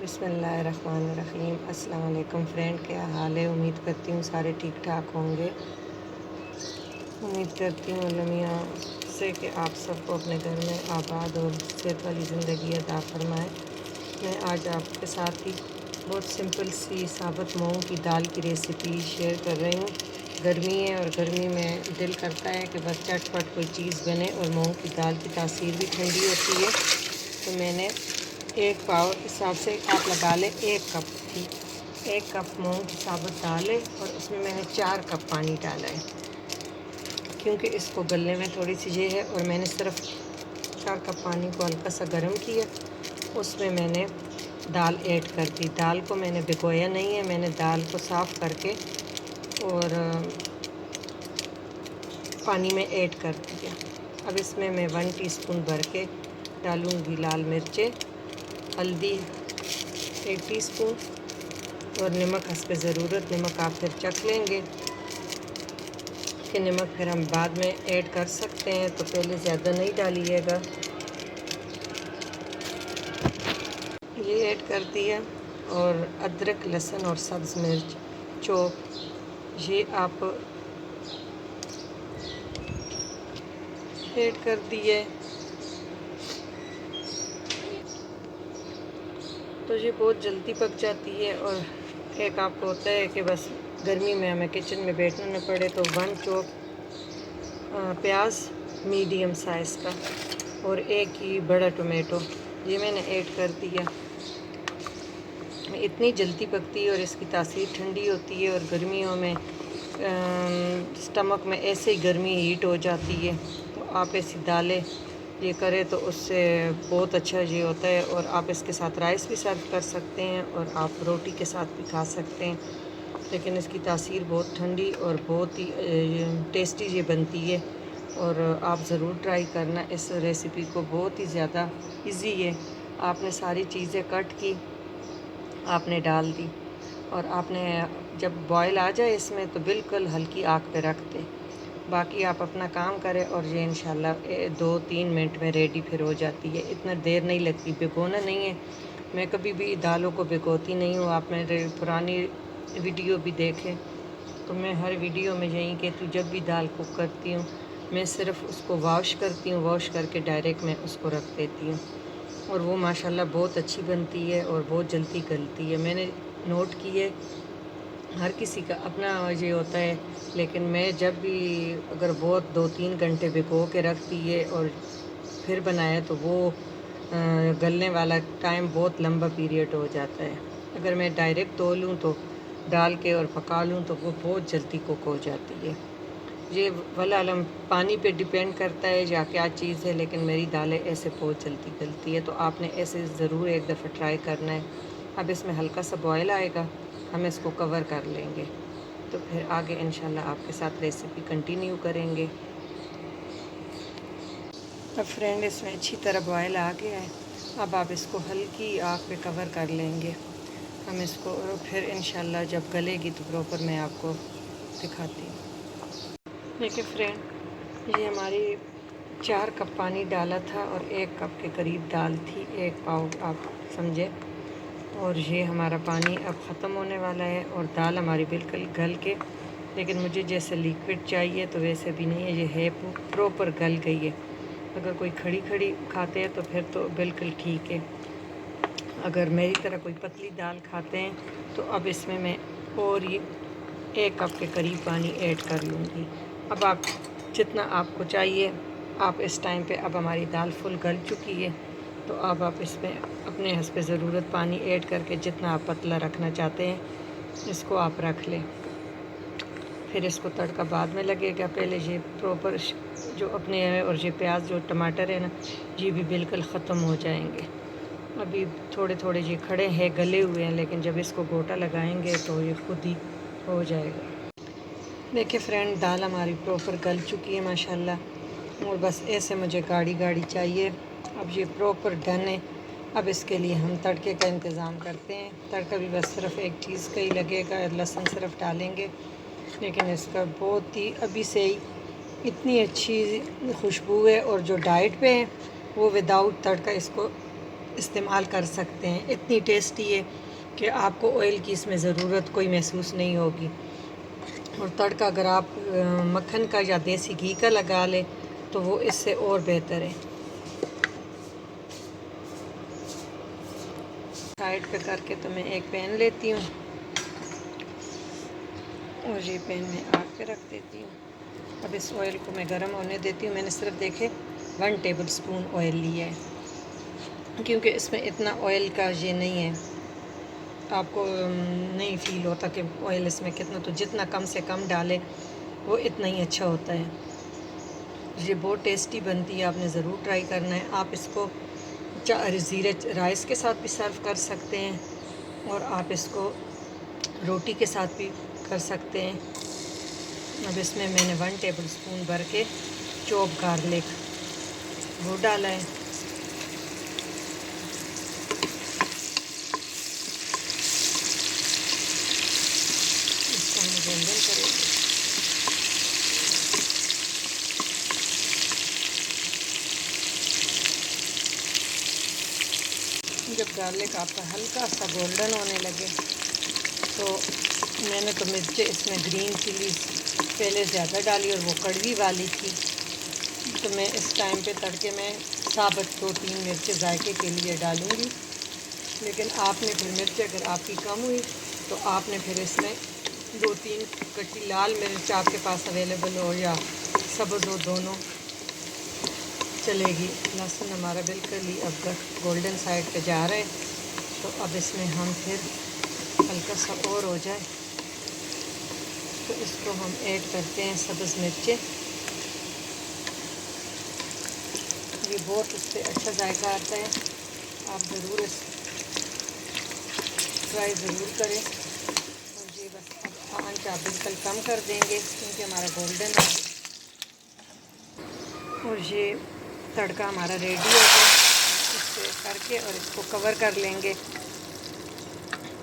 बिस्मिल्लाहिर्रहमानिर्रहीम। अस्सलाम वालेकुम फ्रेंड, क्या हाल है? उम्मीद करती हूँ सारे ठीक ठाक होंगे। उम्मीद करती हूँ अल्लाह मियाँ से कि आप सबको अपने घर में आबाद और सेहत वाली ज़िंदगी अता फरमाए। मैं आज आपके साथ ही बहुत सिंपल सी साबुत मूंग की दाल की रेसिपी शेयर कर रही हूँ। गर्मी है और गर्मी में दिल करता है कि बस चटपट कोई चीज़ बने, और मूंग की दाल की तासीर भी ठंडी होती है। तो मैंने एक पाव हिसाब से आप लगा लें, एक कप मूंग की साबुत दाल है और उसमें मैंने 4 कप पानी डाला है, क्योंकि इसको गलने में थोड़ी सी ये है। और मैंने सिर्फ 4 कप पानी को हल्का सा गर्म किया, उसमें मैंने दाल ऐड कर दी। दाल को मैंने भिगोया नहीं है, मैंने दाल को साफ़ करके और पानी में ऐड कर दिया। अब इसमें मैं 1 टीस्पून भर के डालूँगी लाल मिर्चें, हल्दी 1 टीस्पून और नमक हस्बे ज़रूरत। नमक आप फिर चख लेंगे कि नमक फिर हम बाद में ऐड कर सकते हैं, तो पहले ज़्यादा नहीं डालिएगा। ये ऐड कर दिया। और अदरक, लहसुन और सब्ज़ मिर्च चॉप ये आप ऐड कर दिए। तो ये बहुत जल्दी पक जाती है। और एक आपको होता है कि बस गर्मी में हमें किचन में बैठना न पड़े, तो 1 चॉप प्याज मीडियम साइज़ का और 1 ही बड़ा टोमेटो ये मैंने ऐड कर दिया। इतनी जल्दी पकती है और इसकी तासीर ठंडी होती है। और गर्मियों में स्टमक में ऐसे ही गर्मी हीट हो जाती है, तो आप ऐसी दालें ये करें तो उससे बहुत अच्छा ये होता है। और आप इसके साथ राइस भी सर्व कर सकते हैं और आप रोटी के साथ भी खा सकते हैं। लेकिन इसकी तासीर बहुत ठंडी और बहुत ही टेस्टी ये बनती है। और आप ज़रूर ट्राई करना इस रेसिपी को, बहुत ही ज़्यादा इजी है। आपने सारी चीज़ें कट की, आपने डाल दी, और आपने जब बॉयल आ जाए इसमें तो बिल्कुल हल्की आग पे रख दें। बाकी आप अपना काम करें और ये इंशाल्लाह 2-3 मिनट में रेडी फिर हो जाती है। इतना देर नहीं लगती, भिगोना नहीं है। मैं कभी भी दालों को भिगोती नहीं हूँ। आप मेरे पुरानी वीडियो भी देखें तो मैं हर वीडियो में यही कहती हूँ, जब भी दाल कुक करती हूँ मैं सिर्फ़ उसको वॉश करती हूँ, वॉश करके डायरेक्ट मैं उसको रख देती हूँ, और वो माशाल्लाह बहुत अच्छी बनती है और बहुत जल्दी गलती है। मैंने नोट की है, हर किसी का अपना ये होता है, लेकिन मैं जब भी अगर बहुत 2-3 घंटे भिगो के रखती है और फिर बनाया तो वो गलने वाला टाइम बहुत लंबा पीरियड हो जाता है। अगर मैं डायरेक्ट धो लूँ तो डाल के और पका लूँ तो वो बहुत जल्दी कुक हो जाती है। ये वला अलम पानी पे डिपेंड करता है या क्या चीज़ है, लेकिन मेरी दालें ऐसे बहुत जल्दी गलती है। तो आपने ऐसे ज़रूर एक दफ़ा ट्राई करना है। अब इसमें हल्का सा बॉयल आएगा, हम इसको कवर कर लेंगे, तो फिर आगे इंशाल्लाह आपके साथ रेसिपी कंटिन्यू करेंगे। अब फ्रेंड इसमें अच्छी तरह बॉयल आ गया है। अब आप इसको हल्की आग पे कवर कर लेंगे। हम इसको फिर इंशाल्लाह जब गलेगी तो प्रॉपर मैं आपको दिखाती हूँ। देखिए फ्रेंड, ये हमारी 4 कप पानी डाला था और 1 कप के करीब दाल थी, 1 पाव आप समझे। और ये हमारा पानी अब ख़त्म होने वाला है और दाल हमारी बिल्कुल गल के, लेकिन मुझे जैसे लिक्विड चाहिए तो वैसे भी नहीं है, ये है प्रॉपर गल गई है। अगर कोई खड़ी खड़ी खाते हैं तो फिर तो बिल्कुल ठीक है। अगर मेरी तरह कोई पतली दाल खाते हैं तो अब इसमें मैं और ये 1 कप के करीब पानी ऐड कर लूँगी। अब आप जितना आपको चाहिए, आप इस टाइम पे, अब हमारी दाल फुल गल चुकी है, तो अब आप इसमें अपने हस्बे ज़रूरत पानी ऐड करके जितना आप पतला रखना चाहते हैं इसको आप रख लें। फिर इसको तड़का बाद में लगेगा, पहले ये प्रॉपर जो अपने है, और ये प्याज जो टमाटर है ना, ये भी बिल्कुल ख़त्म हो जाएंगे। अभी थोड़े थोड़े ये खड़े हैं, गले हुए हैं, लेकिन जब इसको गोटा लगाएंगे तो ये खुद ही हो जाएगा। देखिए फ्रेंड, दाल हमारी प्रॉपर गल चुकी है माशाल्लाह, और बस ऐसे मुझे गाढ़ी गाढ़ी चाहिए। अब ये प्रॉपर डन है। अब इसके लिए हम तड़के का इंतज़ाम करते हैं। तड़का भी बस सिर्फ एक चीज़ का ही लगेगा, लहसुन सिर्फ डालेंगे, लेकिन इसका बहुत ही अभी से ही इतनी अच्छी खुशबू है। और जो डाइट पे हैं वो विदाउट तड़का इसको इस्तेमाल कर सकते हैं। इतनी टेस्टी है कि आपको ऑयल की इसमें ज़रूरत कोई महसूस नहीं होगी। और तड़का अगर आप मक्खन का या देसी घी का लगा लें तो वो इससे और बेहतर है। साइड पे करके तो मैं एक पैन लेती हूँ और ये पैन में आग पे रख देती हूँ। अब इस ऑयल को मैं गर्म होने देती हूँ। मैंने सिर्फ देखे 1 टेबल स्पून ऑयल लिया है, क्योंकि इसमें इतना ऑयल का ये नहीं है, आपको नहीं फील होता कि ऑयल इसमें कितना, तो जितना कम से कम डालें वो इतना ही अच्छा होता है। ये बहुत टेस्टी बनती है, आपने ज़रूर ट्राई करना है। आप इसको ज़ीरे राइस के साथ भी सर्व कर सकते हैं और आप इसको रोटी के साथ भी कर सकते हैं। अब इसमें मैंने 1 टेबल स्पून भर के चॉप गार्लिक वो डाला है। इसको हम गोल्डन करेंगे। जब गार्लिक आपका हल्का सा गोल्डन होने लगे तो मैंने तो मिर्चें इसमें ग्रीन चिलीज़ पहले ज़्यादा डाली और वो कड़वी वाली थी, तो मैं इस टाइम पे तड़के में साबुत 2-3 मिर्चें जायके के लिए डालूँगी। लेकिन आपने फिर मिर्च अगर आपकी कम हुई तो आपने फिर इसमें 2-3 कटी लाल मिर्च आपके पास अवेलेबल हो या सब्ज़ हो, दोनों चलेगी। लहसुन हमारा बिल्कुल ही अब गोल्डन साइड पे जा रहा है, तो अब इसमें हम फिर हल्का सा और हो जाए तो इसको हम ऐड करते हैं सब्ज़ मिर्चें। ये बहुत इससे अच्छा जायका आता है, आप ज़रूर इस ट्राई ज़रूर करें। और ये बस अब आंच आप बिल्कुल कम कर देंगे क्योंकि हमारा गोल्डन है। और ये तड़का हमारा रेडी हो गया, इससे करके और इसको कवर कर लेंगे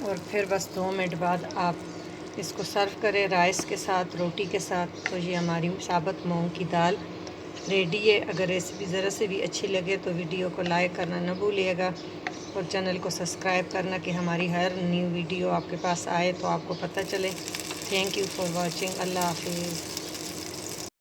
और फिर बस 2 मिनट बाद आप इसको सर्व करें राइस के साथ, रोटी के साथ। तो ये हमारी साबुत मूंग की दाल रेडी है। अगर रेसिपी ज़रा से भी अच्छी लगे तो वीडियो को लाइक करना न भूलिएगा और चैनल को सब्सक्राइब करना कि हमारी हर न्यू वीडियो आपके पास आए तो आपको पता चले। Thank you for watching. अल्लाह हाफिज़।